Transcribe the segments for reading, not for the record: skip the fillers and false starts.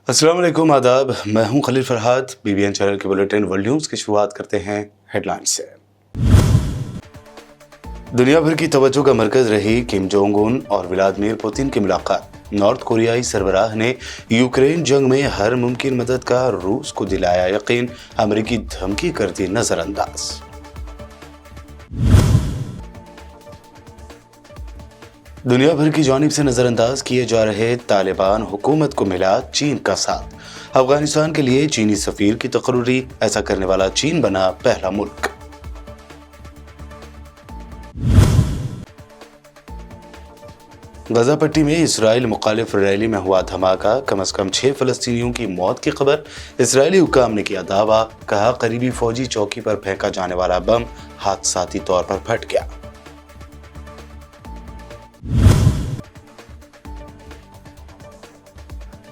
अस्सलाम वालेकुम, आदाब। मैं हूं खलील फरहाद। BBN चैनल के बुलेटिन वर्ल्ड न्यूज़ की शुरुआत करते हैं हेडलाइन से। दुनिया भर की तवज्जो का मरकज रही किम जोंग उन और व्लादिमीर पुतिन की मुलाकात। नॉर्थ कोरियाई सरबराह ने यूक्रेन जंग में हर मुमकिन मदद का रूस को दिलाया यकीन, अमेरिकी धमकी कर दी नजरअंदाज। दुनिया भर की जानिब से नजरअंदाज किए जा रहे तालिबान हुकूमत को मिला चीन का साथ। अफगानिस्तान के लिए चीनी सफीर की तकर्री, ऐसा करने वाला चीन बना पहला मुल्क। गजा पट्टी में इसराइल मुखालिफ रैली में हुआ धमाका, कम से कम 6 फलस्तीनियों की मौत की खबर। इसराइली हुक्काम ने किया दावा, कहा करीबी फौजी चौकी पर फेंका जाने वाला बम हादसाती तौर पर फट गया।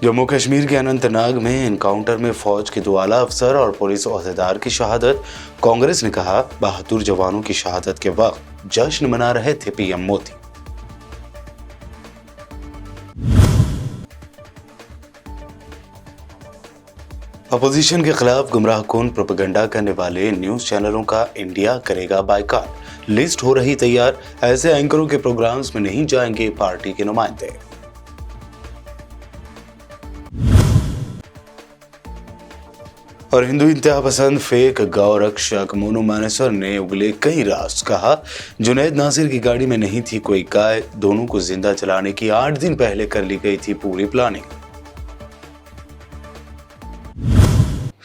जम्मू कश्मीर के अनंतनाग में एनकाउंटर में फौज के 2 आला अफसर और पुलिस ओहदेदार की शहादत। कांग्रेस ने कहा, बहादुर जवानों की शहादत के वक्त जश्न मना रहे थे PM मोदी। अपोजिशन के खिलाफ गुमराहकुन प्रोपेगेंडा करने वाले न्यूज चैनलों का इंडिया करेगा बायकॉट। लिस्ट हो रही तैयार, ऐसे एंकरों के प्रोग्राम्स में नहीं जाएंगे पार्टी के नुमाइंदे। और हिंदू इंतहा पसंद फेक गौ रक्षक मोनू मानेसर ने उगले कई राज। कहा, जुनैद नासिर की गाड़ी में नहीं थी कोई गाय, दोनों को जिंदा जलाने की 8 दिन पहले कर ली गई थी पूरी प्लानिंग।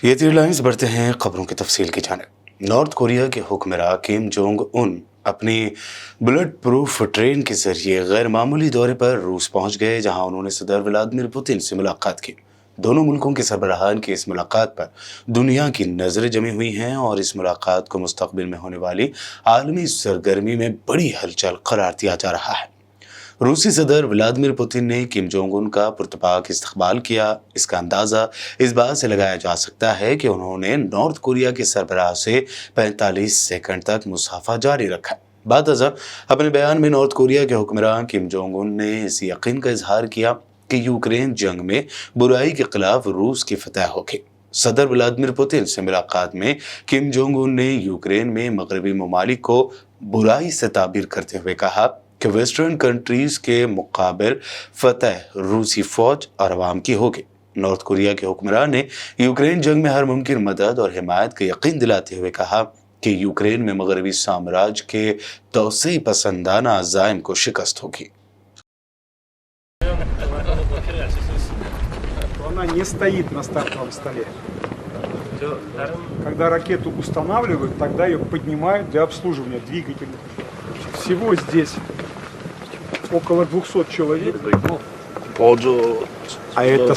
ये 3 लाइन्स बढ़ते हैं खबरों की तफसील की जानिब। नॉर्थ कोरिया के हुक्मरान किम जोंग उन अपनी बुलेट प्रूफ ट्रेन के जरिए गैर मामूली दौरे पर रूस पहुंच गए, जहां उन्होंने सदर व्लादिमीर पुतिन से मुलाकात की। दोनों मुल्कों के सरबराहान की इस मुलाकात पर दुनिया की नजरें जमी हुई हैं और इस मुलाकात को मुस्तकबिल में होने वाली आलमी सरगर्मी में बड़ी हलचल करार दिया जा रहा है। रूसी सदर व्लादिमीर पुतिन ने किम जोंग उन का पुरतपाक इस्तकबाल किया। इसका अंदाजा इस बात से लगाया जा सकता है कि उन्होंने नॉर्थ कोरिया के सरबराह से 45 सेकंड तक मुसाफा जारी रखा। बादअज़र अपने बयान में नॉर्थ कोरिया के हुक्मरान किम जोंग उन ने इस यकीन का इजहार किया कि यूक्रेन जंग में बुराई के खिलाफ रूस की फतह होगी। सदर व्लादिमीर पुतिन से मुलाकात में किम जोंग उन ने यूक्रेन में मगरबी ममालिक को बुराई से ताबीर करते हुए कहा कि वेस्टर्न कंट्रीज के मुकाबिल फतह रूसी फौज और अवाम की होगी। नॉर्थ कोरिया के हुक्मरान ने यूक्रेन जंग में हर मुमकिन मदद और हिमायत का यकीन दिलाते हुए कहा कि यूक्रेन में मगरबी साम्राज्य के तोसेई पसंदाना अज़ाइम को शिकस्त होगी। Она не стоит на стартовом столе. Когда ракету устанавливают, тогда ее поднимают для обслуживания двигателей. Всего здесь около 200 человек. А это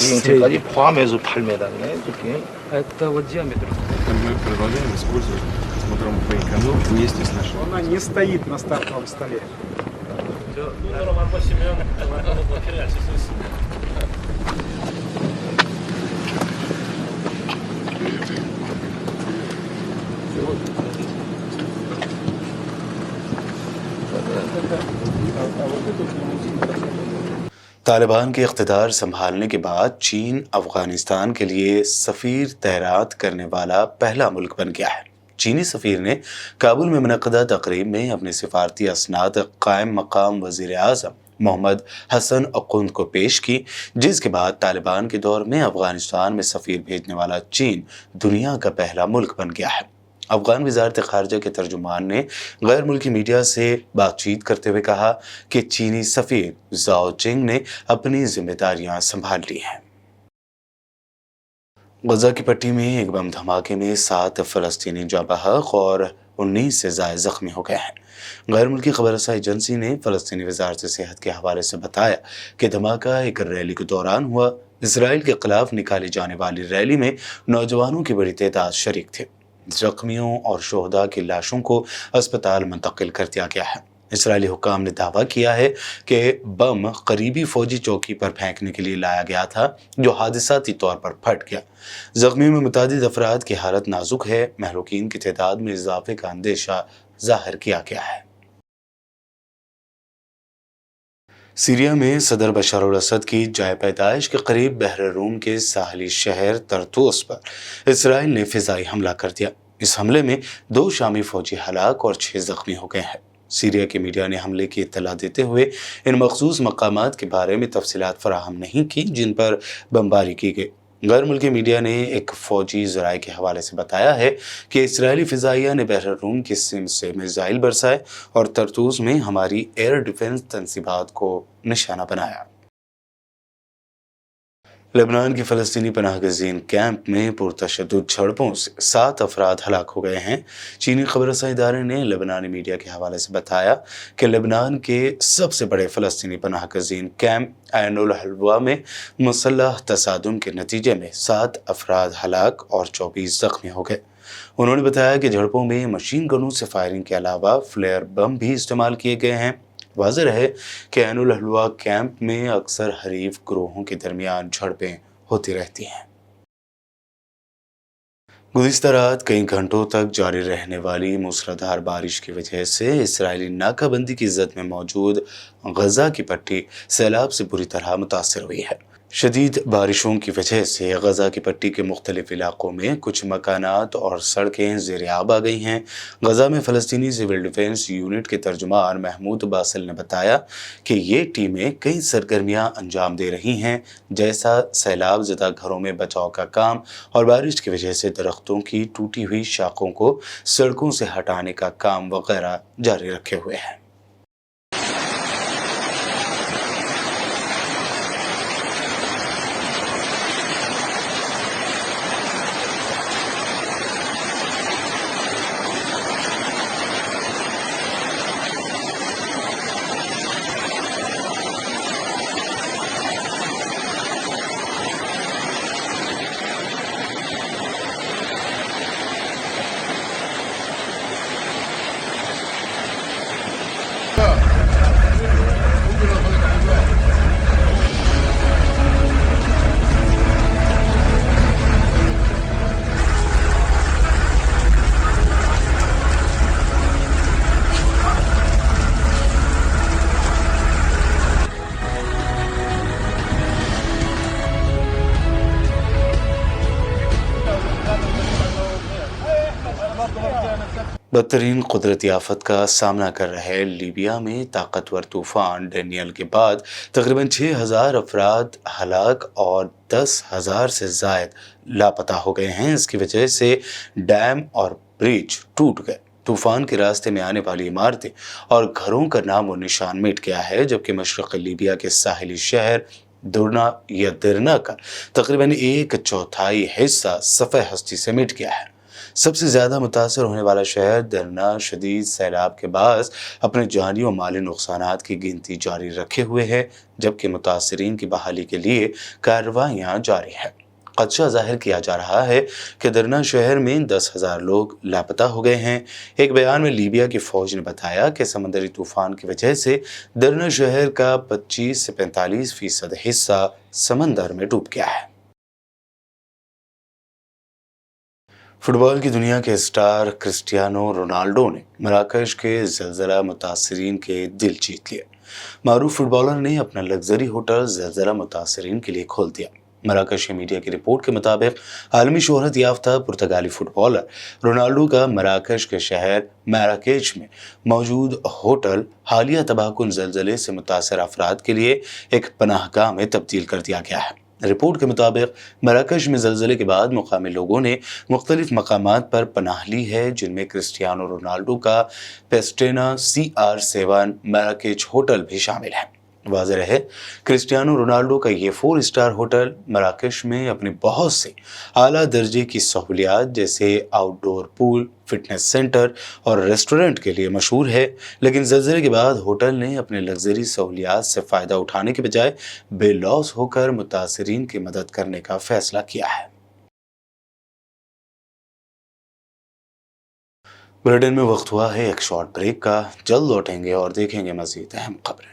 포함해서 8m네, 두께. Это вот диаметр. Мы продолжаем использовать смотром фейканул вместе с нашим. Она не стоит на стартовом столе. तालिबान के इख्तिदार संभालने के बाद चीन अफगानिस्तान के लिए सफ़ीर तैनात करने वाला पहला मुल्क बन गया है। चीनी सफ़ीर ने काबुल में मुनक़दा तक़रीब में अपने सिफारती असनाद कायम मकाम वज़ीर आज़म मोहम्मद हसन अक़ुंद को पेश की, जिसके बाद तालिबान के दौर में अफगानिस्तान में सफ़ीर भेजने वाला चीन दुनिया का पहला मुल्क बन गया है। अफगान वज़ारत ख़ारजा के तर्जुमान ने गैर मुल्की मीडिया से बातचीत करते हुए कहा कि चीनी सफ़ीर ज़ाओ चिंग ने अपनी जिम्मेदारियां संभाल ली हैं। गजा की पट्टी में एक बम धमाके में 7 फ़लस्तीनी जाँ बहक और 19 से ज़ायद ज़ख्मी हो गए हैं। गैर मुल्की खबर रसाई एजेंसी ने फ़लस्तीनी वज़ारत सेहत के हवाले से बताया कि धमाका एक रैली के दौरान हुआ। इसराइल के खिलाफ निकाली जाने वाली रैली में नौजवानों की बड़ी तादाद शरीक थे। जख्मियों और शोहदा की लाशों को अस्पताल मुंतकिल कर दिया गया है। اسرائیلی حکام نے دعویٰ کیا ہے کہ بم قریبی فوجی چوکی پر پھینکنے کے لیے لایا گیا تھا جو حادثاتی طور پر پھٹ گیا۔ زخمیوں میں متعدد افراد کی حالت نازک ہے۔ مہلوکین کی تعداد میں اضافے کا اندیشہ ظاہر کیا گیا ہے۔ سیریا میں صدر بشار الاسد کی جائے پیدائش کے قریب بحر روم کے ساحلی شہر طرطوس پر اسرائیل نے فضائی حملہ کر دیا۔ اس حملے میں 2 شامی فوجی ہلاک اور 6 زخمی ہو گئے ہیں۔ سیریا کے میڈیا نے حملے کی اطلاع دیتے ہوئے ان مخصوص مقامات کے بارے میں تفصیلات فراہم نہیں کی جن پر بمباری کی گئی۔ غیر ملکی میڈیا نے ایک فوجی ذرائع کے حوالے سے بتایا ہے کہ اسرائیلی فضائیہ نے بحر روم کی سمت سے میزائل برسائے اور طرطوس میں ہماری ایئر ڈیفنس تنصیبات کو نشانہ بنایا۔ لبنان کے فلسطینی پناہ گزین کیمپ میں پرتشدد جھڑپوں سے 7 افراد ہلاک ہو گئے ہیں۔ چینی خبر رساں ادارے نے لبنانی میڈیا کے حوالے سے بتایا کہ لبنان کے سب سے بڑے فلسطینی پناہ گزین کیمپ عین الحلوہ میں مسلح تصادم کے نتیجے میں 7 افراد ہلاک اور 24 زخمی ہو گئے۔ انہوں نے بتایا کہ جھڑپوں میں مشین گنوں سے فائرنگ کے علاوہ فلیئر بم بھی استعمال کیے گئے ہیں۔ واضح ہے کہ عین الحلوہ کیمپ میں اکثر حریف گروہوں کے درمیان جھڑپیں ہوتی رہتی ہیں۔ گزشتہ رات کئی گھنٹوں تک جاری رہنے والی موسلادھار بارش کی وجہ سے اسرائیلی ناکہ بندی کی زد میں موجود غزہ کی پٹی سیلاب سے بری طرح متاثر ہوئی ہے۔ شدید بارشوں کی وجہ سے غزہ کی پٹی کے مختلف علاقوں میں کچھ مکانات اور سڑکیں زیر آب آ گئی ہیں۔ غزہ میں فلسطینی سول ڈیفنس یونٹ کے ترجمان محمود باسل نے بتایا کہ یہ ٹیمیں کئی سرگرمیاں انجام دے رہی ہیں، جیسا سیلاب زدہ گھروں میں بچاؤ کا کام اور بارش کی وجہ سے درختوں کی ٹوٹی ہوئی شاخوں کو سڑکوں سے ہٹانے کا کام وغیرہ جاری رکھے ہوئے ہیں۔ بدترین قدرتی آفت کا سامنا کر رہے لیبیا میں طاقتور طوفان ڈینیل کے بعد تقریباً 6,000 افراد ہلاک اور 10,000 سے زائد لاپتہ ہو گئے ہیں۔ اس کی وجہ سے ڈیم اور برج ٹوٹ گئے۔ طوفان کے راستے میں آنے والی عمارتیں اور گھروں کا نام و نشان مٹ گیا ہے، جبکہ مشرقی لیبیا کے ساحلی شہر درنا یا درنا کا تقریباً 1/4 حصہ صفحہ ہستی سے مٹ گیا ہے۔ سب سے زیادہ متاثر ہونے والا شہر درنا شدید سیلاب کے باعث اپنے جانی و مالی نقصانات کی گنتی جاری رکھے ہوئے ہے، جبکہ متاثرین کی بحالی کے لیے کارروائیاں جاری ہیں۔ خدشہ ظاہر کیا جا رہا ہے کہ درنا شہر میں 10,000 لوگ لاپتہ ہو گئے ہیں۔ ایک بیان میں لیبیا کی فوج نے بتایا کہ سمندری طوفان کی وجہ سے درنا شہر کا 25 سے 45% حصہ سمندر میں ڈوب گیا ہے۔ فٹ بال کی دنیا کے اسٹار کرسٹیانو رونالڈو نے مراکش کے زلزلہ متاثرین کے دل جیت لیے۔ معروف فٹ بالر نے اپنا لگژری ہوٹل زلزلہ متاثرین کے لیے کھول دیا۔ مراکشی میڈیا کی رپورٹ کے مطابق عالمی شہرت یافتہ پرتگالی فٹ بالر رونالڈو کا مراکش کے شہر مراکیچ میں موجود ہوٹل حالیہ تباہ کن زلزلے سے متاثر افراد کے لیے ایک پناہ گاہ میں تبدیل کر دیا گیا ہے۔ رپورٹ کے مطابق مراکش میں زلزلے کے بعد مقامی لوگوں نے مختلف مقامات پر پناہ لی ہے، جن میں کرسٹیانو رونالڈو کا پیسٹینا CR7 مراکش ہوٹل بھی شامل ہے۔ واضح رہے، کرسٹیانو رونالڈو کا یہ 4 اسٹار ہوٹل مراکش میں اپنے بہت سے اعلیٰ درجے کی سہولیات جیسے آؤٹ ڈور پول، فٹنس سینٹر اور ریسٹورنٹ کے لیے مشہور ہے، لیکن زلزلے کے بعد ہوٹل نے اپنے لگژری سہولیات سے فائدہ اٹھانے کے بجائے بے لوث ہو کر متاثرین کی مدد کرنے کا فیصلہ کیا ہے۔ बुलेटिन में वक्त हुआ है एक शॉर्ट ब्रेक का। जल्द लौटेंगे और देखेंगे मजीद अहम खबरें।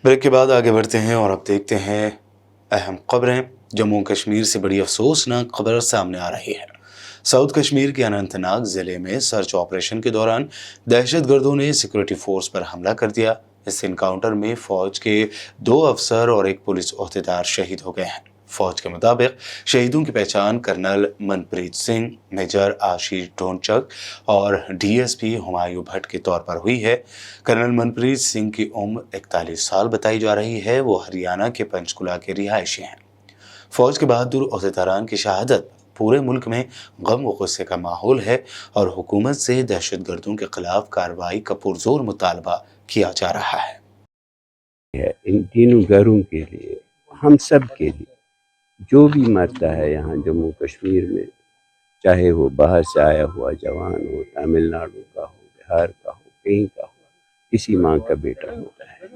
ब्रेक के बाद आगे बढ़ते हैं और अब देखते हैं अहम खबरें। जम्मू कश्मीर से बड़ी अफसोसनाक खबर सामने आ रही है। साउथ कश्मीर के अनंतनाग जिले में सर्च ऑपरेशन के दौरान दहशतगर्दों ने सिक्योरिटी फोर्स पर हमला कर दिया। इस एनकाउंटर में फौज के 2 अफसर और 1 पुलिस ओहदेदार शहीद हो गए हैं। फौज के मुताबिक शहीदों की पहचान कर्नल मनप्रीत सिंह, मेजर आशीष ढोंचक और डीएसपी हुमायूं भट्ट के तौर पर हुई है। कर्नल मनप्रीत सिंह की उम्र 41 साल बताई जा रही है। वो हरियाणा के पंचकुला के रिहायशी हैं। फौज के बहादुर ओहदेदारान की शहादत पूरे मुल्क में गम व गुस्से का माहौल है और हुकूमत से दहशतगर्दों के खिलाफ कार्रवाई का पुरजोर मुतालबा किया जा रहा है। इन तीनों घरों के लिए, हम सब के लिए, जो भी मरता है यहाँ जम्मू कश्मीर में, चाहे वो बाहर से आया हुआ जवान हो, तमिलनाडु का हो, बिहार का हो, कहीं का हो, किसी माँ का बेटा होता है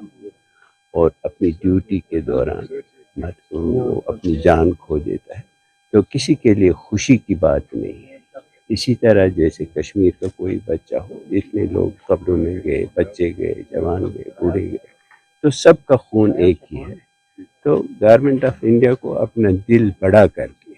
और अपनी ड्यूटी के दौरान वो अपनी जान खो देता है, तो किसी के लिए खुशी की बात नहीं है। इसी तरह जैसे कश्मीर का कोई बच्चा हो, इतने लोग कब्रों में गए, बच्चे गए, जवान गए, बूढ़े गए, तो सबका खून एक ही है। तो गवर्नमेंट ऑफ इंडिया को अपना दिल बड़ा करके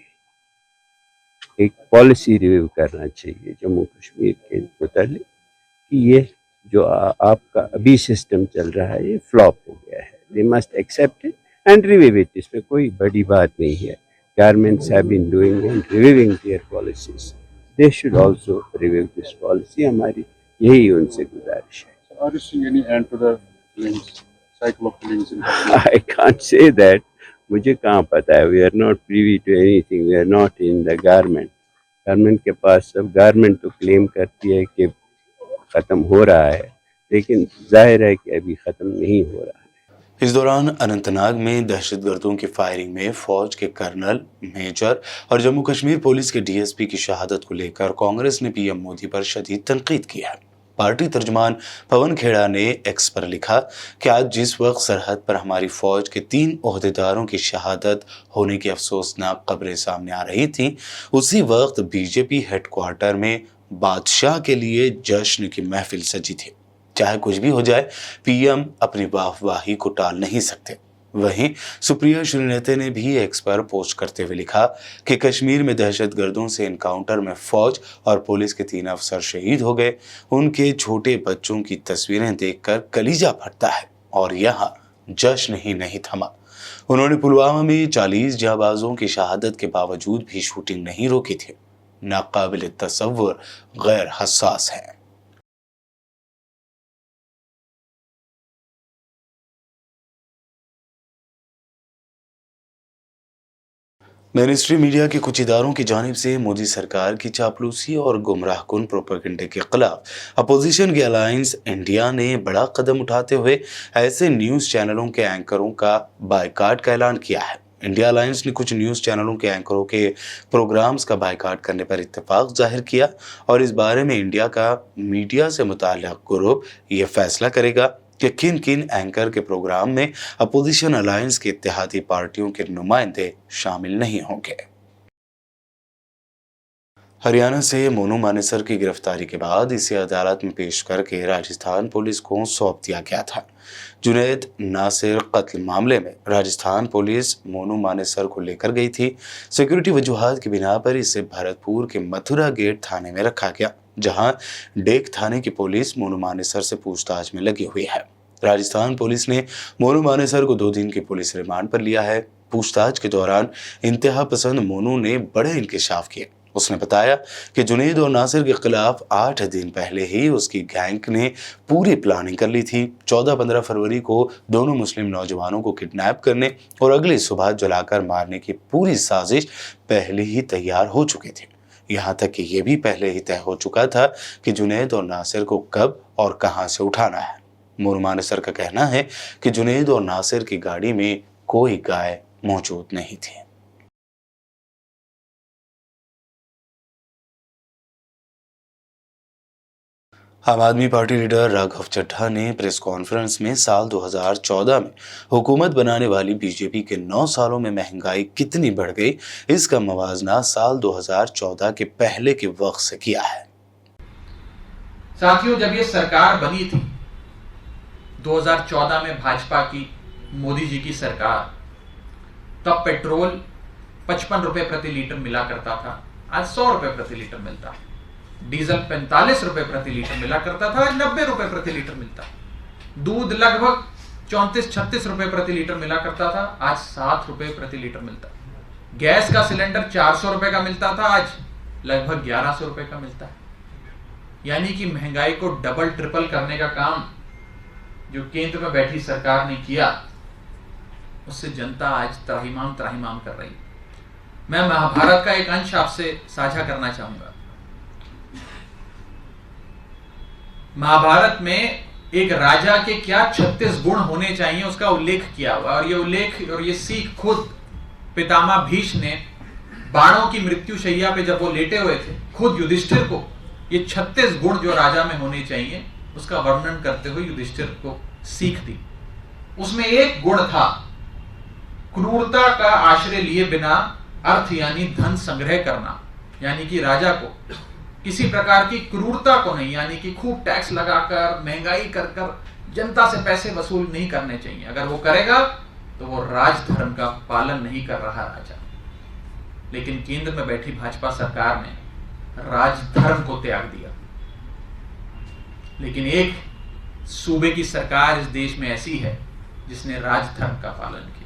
एक पॉलिसी रिव्यू करना चाहिए जम्मू कश्मीर के मुतालिक कि ये जो आपका अभी सिस्टम चल रहा है ये फ्लॉप हो गया है। They must accept it and review it. इसमें कोई बड़ी बात नहीं है। Governments have been doing and reviewing their policies, they should also review this policy. हमारी यही उनसे गुजारिश है। Are you seeing any end to the killings, cycle of killings in I can't say that. मुझे कहाँ पता है? We are not privy to anything. We are not in the government. Government के पास सब, गवर्नमेंट तो क्लेम करती है कि ख़त्म हो रहा है, लेकिन जाहिर है कि अभी ख़त्म नहीं हो रहा है। इस दौरान अनंतनाग में दहशतगर्दों की फायरिंग में फौज के कर्नल, मेजर और जम्मू कश्मीर पुलिस के डीएसपी की शहादत को लेकर कांग्रेस ने पीएम मोदी पर शदीद तनकीद की है। पार्टी तर्जुमान पवन खेड़ा ने एक्स पर लिखा कि आज जिस वक्त सरहद पर हमारी फौज के 3 ओहदेदारों की शहादत होने की अफसोसनाक खबरें सामने आ रही थीं, उसी वक्त बीजेपी हेडक्वार्टर में बादशाह के लिए जश्न की महफिल सजी थी। चाहे कुछ भी हो जाए, पीएम अपनी वाहवाही को टाल नहीं सकते। वहीं सुप्रिया श्रीनेते ने भी एक्स पर पोस्ट करते हुए लिखा कि कश्मीर में दहशतगर्दों से एनकाउंटर में फौज और पुलिस के 3 अफसर शहीद हो गए। उनके छोटे बच्चों की तस्वीरें देखकर कलीजा फटता है और यहाँ जश्न ही नहीं थमा। उन्होंने पुलवामा में 40 जांबाजों की शहादत के बावजूद भी शूटिंग नहीं रोकी थी। नाकाबिल तसव्वुर गैर हसास है। मिनिस्ट्री मीडिया के कुछ इदारों की जानिब से मोदी सरकार की चापलूसी और गुमराहकुन प्रोपेगेंडे के खिलाफ अपोजिशन की अलायंस इंडिया ने बड़ा कदम उठाते हुए ऐसे न्यूज़ चैनलों के एंकरों का बायकाट का ऐलान किया है। इंडिया अलायंस ने कुछ न्यूज़ चैनलों के एंकरों के प्रोग्राम्स का बायकाट करने पर इत्तेफाक जाहिर किया और इस बारे में इंडिया का मीडिया से मुताल्लिक़ ग्रुप ये फैसला करेगा कि किन किन एंकर के प्रोग्राम में अपोजिशन अलायंस के इत्तेहादी पार्टियों के नुमाइंदे शामिल नहीं होंगे। हरियाणा से मोनू मानेसर की गिरफ्तारी के बाद इसे अदालत में पेश करके राजस्थान पुलिस को सौंप दिया गया था। जुनैद नासिर कत्ल मामले में राजस्थान पुलिस मोनू मानेसर को लेकर गई थी। सिक्योरिटी वजूहात की बिना पर इसे भरतपुर के मथुरा गेट थाने में रखा गया, जहां डेक थाने की पुलिस मोनू मानेसर से पूछताछ में लगी हुई है। राजस्थान पुलिस ने मोनू मानेसर को 2 दिन की पुलिस रिमांड पर लिया है। पूछताछ के दौरान इंतहा पसंद मोनू ने बड़े इंकशाफ किए। उसने बताया कि जुनैद और नासिर के खिलाफ 8 दिन पहले ही उसकी गैंग ने पूरी प्लानिंग कर ली थी। 14-15 फरवरी को दोनों मुस्लिम नौजवानों को किडनैप करने और अगली सुबह जलाकर मारने की पूरी साजिश पहले ही तैयार हो चुकी थी। यहाँ तक कि ये भी पहले ही तय हो चुका था कि जुनैद और नासिर को कब और कहां से उठाना है। मुरमा नसर का कहना है कि जुनैद और नासिर की गाड़ी में कोई गाय मौजूद नहीं थी। आम आदमी पार्टी लीडर राघव चड्ढा ने प्रेस कॉन्फ्रेंस में साल 2014 में हुकूमत बनाने वाली बीजेपी के 9 सालों में महंगाई कितनी बढ़ गई, इसका मवाजना साल 2014 के पहले के वक्त से किया है। साथियों, जब ये सरकार बनी थी 2014 में भाजपा की, मोदी जी की सरकार, तब पेट्रोल 55 रुपए प्रति लीटर मिला करता था, आज 100 रुपए प्रति लीटर मिलता है। डीजल 45 रुपए प्रति लीटर मिला करता था, आज 90 रुपए प्रति लीटर मिलता है। दूध लगभग 34-36 रुपए प्रति लीटर मिला करता था, आज 7 रुपए प्रति लीटर मिलता है। गैस का सिलेंडर 400 रुपए का मिलता था, आज लगभग 1100 रुपए का मिलता है। यानी कि महंगाई को डबल ट्रिपल करने का काम जो केंद्र में बैठी सरकार ने किया, उससे जनता आज त्राहिमाम कर रही है। मैं महाभारत का एक अंश आपसे साझा करना चाहूंगा। महाभारत में एक राजा के क्या 36 गुण होने चाहिए उसका उल्लेख किया हुआ, और ये उल्लेख और ये सीख खुद पितामह भीष्म ने बाणों की मृत्यु शैया पे जब वो लेटे हुए थे, खुद युधिष्ठिर को ये 36 गुण जो राजा में होने चाहिए उसका वर्णन करते हुए युधिष्ठिर को सीख दी। उसमें एक गुण था क्रूरता का आश्रय लिए बिना अर्थ यानी धन संग्रह करना, यानी कि राजा को किसी प्रकार की क्रूरता को नहीं, यानी कि खूब टैक्स लगाकर महंगाई कर कर जनता से पैसे वसूल नहीं करने चाहिए। अगर वो करेगा तो वो राजधर्म का पालन नहीं कर रहा राजा। लेकिन केंद्र में बैठी भाजपा सरकार ने राजधर्म को त्याग दिया। लेकिन एक सूबे की सरकार इस देश में ऐसी है जिसने राजधर्म का पालन किया।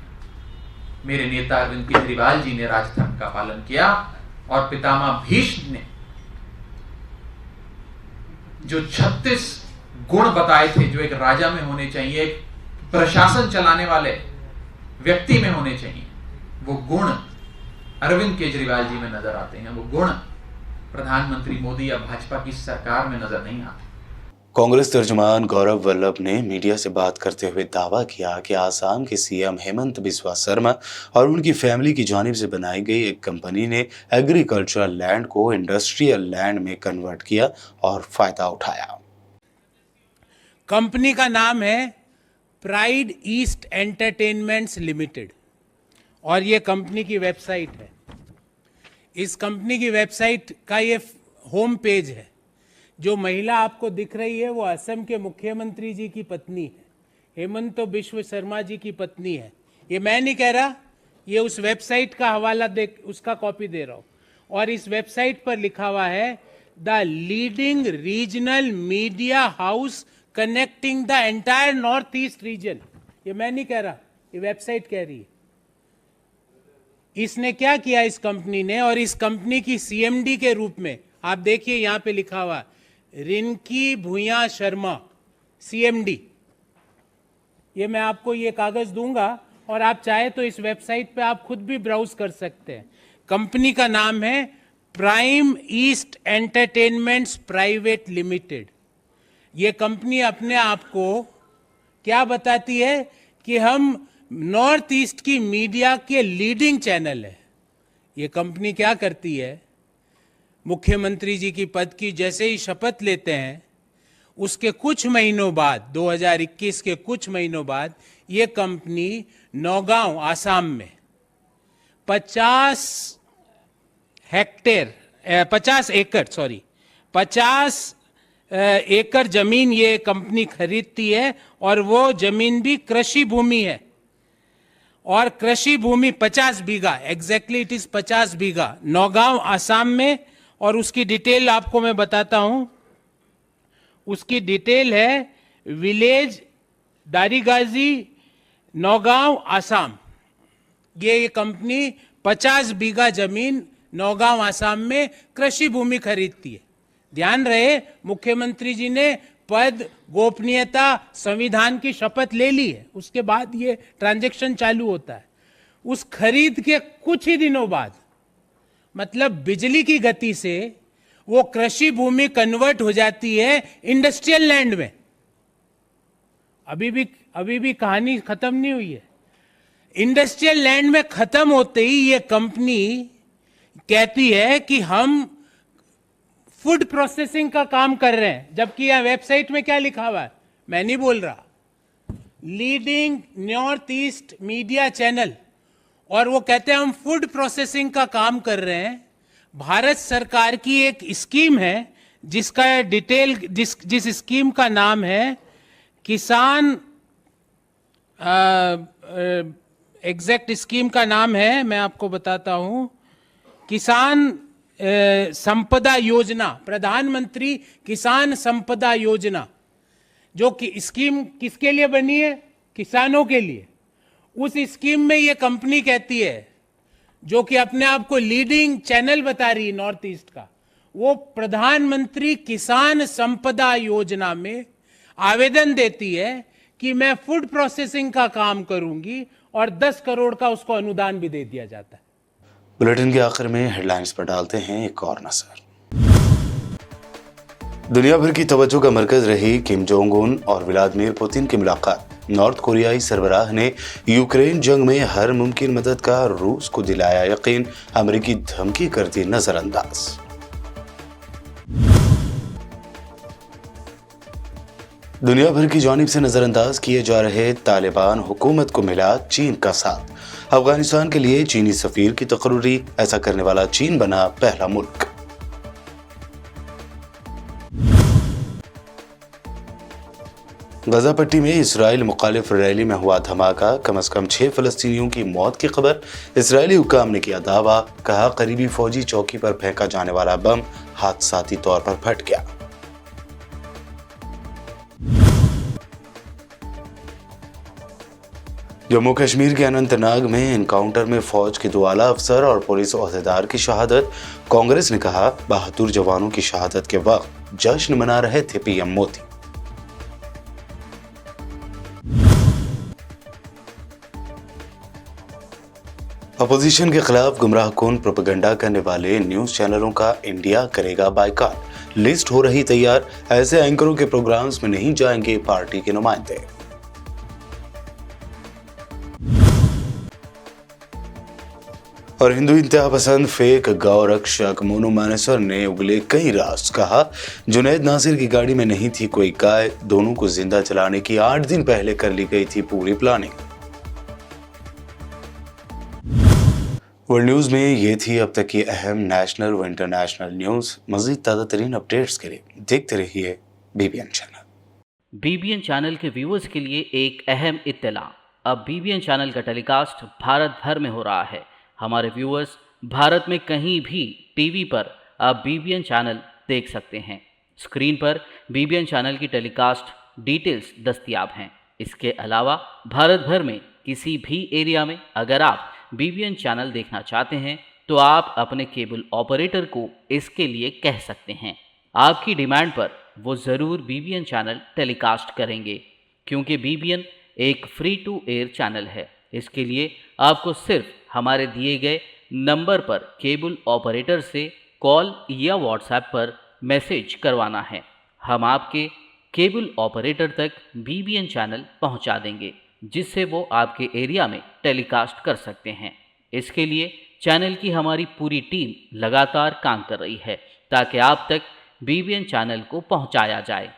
मेरे नेता अरविंद केजरीवाल जी ने राजधर्म का पालन किया, और पितामह भीष्म ने जो 36 गुण बताए थे जो एक राजा में होने चाहिए, एक प्रशासन चलाने वाले व्यक्ति में होने चाहिए, वो गुण अरविंद केजरीवाल जी में नजर आते हैं। वो गुण प्रधानमंत्री मोदी या भाजपा की सरकार में नजर नहीं आते। कांग्रेस तर्जुमान गौरव वल्लभ ने मीडिया से बात करते हुए दावा किया कि आसाम के सीएम हेमंत बिस्वा शर्मा और उनकी फैमिली की जानिब से बनाई गई एक कंपनी ने एग्रीकल्चरल लैंड को इंडस्ट्रियल लैंड में कन्वर्ट किया और फायदा उठाया। कंपनी का नाम है प्राइड ईस्ट एंटरटेनमेंट्स लिमिटेड, और ये कंपनी की वेबसाइट है। इस कंपनी की वेबसाइट का ये होम पेज है। जो महिला आपको दिख रही है वो असम के मुख्यमंत्री जी की पत्नी है, हेमंत बिस्वा शर्मा जी की पत्नी है। ये मैं नहीं कह रहा, ये उस वेबसाइट का हवाला दे, उसका कॉपी दे रहा हूँ। और इस वेबसाइट पर लिखा हुआ है the leading regional media house connecting the entire north east region. ये मैं नहीं कह रहा, ये वेबसाइट कह रही है। इसने क्या किया इस कंपनी ने, और इस कंपनी की सीएमडी के रूप में आप देखिए यहां पे लिखा हुआ रिंकी भूया शर्मा सीएमडी। ये मैं आपको ये कागज दूंगा और आप चाहे तो इस वेबसाइट पे आप खुद भी ब्राउज कर सकते हैं। कंपनी का नाम है prime east entertainments private limited. ये कंपनी अपने आप को क्या बताती है कि हम नॉर्थ ईस्ट की मीडिया के लीडिंग चैनल है। ये कंपनी क्या करती है, मुख्यमंत्री जी की पद की जैसे ही शपथ लेते हैं उसके कुछ महीनों बाद, 2021 के कुछ महीनों बाद, ये कंपनी नौगांव आसाम में 50 एकड़ जमीन ये कंपनी खरीदती है, और वो जमीन भी कृषि भूमि है। और कृषि भूमि 50 बीघा, एग्जैक्टली इट इज 50 बीघा नौगांव आसाम में। और उसकी डिटेल आपको मैं बताता हूं। उसकी डिटेल है विलेज दारीगाजी, नौगांव, आसाम। ये कंपनी 50 बीघा जमीन नौगांव आसाम में कृषि भूमि खरीदती है। ध्यान रहे, मुख्यमंत्री जी ने पद, गोपनीयता, संविधान की शपथ ले ली है, उसके बाद ये ट्रांजैक्शन चालू होता है। उस खरीद के कुछ ही दिनों बाद, मतलब बिजली की गति से वो कृषि भूमि कन्वर्ट हो जाती है इंडस्ट्रियल लैंड में। अभी भी कहानी खत्म नहीं हुई है। इंडस्ट्रियल लैंड में खत्म होते ही ये कंपनी कहती है कि हम फूड प्रोसेसिंग का काम कर रहे हैं, जबकि यह वेबसाइट में क्या लिखा हुआ है, मैं नहीं बोल रहा, leading north east media channel, और वो कहते हैं हम फूड प्रोसेसिंग का काम कर रहे हैं। भारत सरकार की एक स्कीम है जिसका डिटेल जिस स्कीम का नाम है किसान, एग्जैक्ट स्कीम का नाम है, मैं आपको बताता हूं, किसान संपदा योजना, प्रधानमंत्री किसान संपदा योजना, जो कि स्कीम किसके लिए बनी है, किसानों के लिए। उस स्कीम में ये कंपनी कहती है, जो कि अपने आप को लीडिंग चैनल बता रही है नॉर्थ ईस्ट का, वो प्रधानमंत्री किसान संपदा योजना में आवेदन देती है कि मैं फूड प्रोसेसिंग का काम करूंगी, और 10 करोड़ का उसको अनुदान भी दे दिया जाता है। बुलेटिन के आखिर में हेडलाइंस पर डालते हैं एक और नजर। दुनिया भर की तवज्जो का मरकज रही किम जोंग उन और व्लादिमीर पुतिन की मुलाकात। नॉर्थ कोरियाई सरबराह ने यूक्रेन जंग में हर मुमकिन मदद का रूस को दिलाया यकीन, अमेरिकी धमकी कर दी नजरअंदाज। दुनिया भर की जानिब से नजरअंदाज किए जा रहे तालिबान हुकूमत को मिला चीन का साथ। अफगानिस्तान के लिए चीनी सफीर की तकर्री, ऐसा करने वाला चीन बना पहला मुल्क। गजा पट्टी में इसराइल मुखालिफ रैली में हुआ धमाका, कम से कम 6 फलस्तीनियों की मौत की खबर। इसराइली हुक्काम ने किया दावा, कहा करीबी फौजी चौकी पर फेंका जाने वाला बम हादसाती तौर पर फट गया। जम्मू कश्मीर के अनंतनाग में एनकाउंटर में फौज के 2 आला अफसर और पुलिस ओहदेदार की शहादत। कांग्रेस ने कहा, बहादुर जवानों की शहादत के वक्त जश्न मना रहे थे पीएम मोदी। अपोजिशन के खिलाफ गुमराह कौन प्रोपेगेंडा करने वाले न्यूज चैनलों का इंडिया करेगा बायकॉट। लिस्ट हो रही तैयार, ऐसे एंकरों के प्रोग्राम्स में नहीं जाएंगे पार्टी के नुमाइंदे। और हिंदू इंतहा पसंद फेक गौ रक्षक मोनू मानेसर ने उगले कई राज। कहा, जुनैद नासिर की गाड़ी में नहीं थी कोई गाय, दोनों को जिंदा जलाने की 8 दिन पहले कर ली गई थी पूरी प्लानिंग। वर्ल्ड न्यूज में ये थी अब तक की अहम नेशनल व इंटरनेशनल न्यूज। मजीद ताज़ा तरीन अपडेट्स के लिए देखते रहिए बीबीएन चैनल। बीबीएन चैनल के व्यूअर्स के लिए एक अहम इत्तला, अब बीबीएन चैनल का टेलीकास्ट भारत भर में हो रहा है। हमारे व्यूअर्स भारत में कहीं भी टीवी पर अब बीबीएन चैनल देख सकते हैं। स्क्रीन पर बीबीएन चैनल की टेलीकास्ट डिटेल्स दस्तयाब हैं। इसके अलावा भारत भर में किसी भी एरिया में अगर आप बीबीएन चैनल देखना चाहते हैं तो आप अपने केबल ऑपरेटर को इसके लिए कह सकते हैं। आपकी डिमांड पर वो ज़रूर बीबीएन चैनल टेलीकास्ट करेंगे, क्योंकि बीबीएन एक फ्री टू एयर चैनल है। इसके लिए आपको सिर्फ हमारे दिए गए नंबर पर केबल ऑपरेटर से कॉल या व्हाट्सएप पर मैसेज करवाना है। हम आपके केबल ऑपरेटर तक बीबीएन चैनल पहुंचा देंगे, जिससे वो आपके एरिया में टेलीकास्ट कर सकते हैं। इसके लिए चैनल की हमारी पूरी टीम लगातार काम कर रही है ताकि आप तक बीबीएन चैनल को पहुंचाया जाए।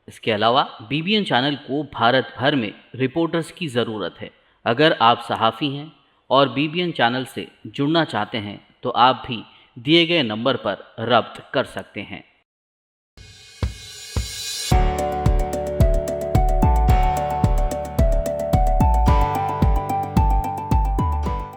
इसके अलावा बीबीएन चैनल को भारत भर में रिपोर्टर्स की ज़रूरत है। अगर आप सहाफ़ी हैं और बीबीएन चैनल से जुड़ना चाहते हैं तो आप भी दिए गए नंबर पर रब्त कर सकते हैं।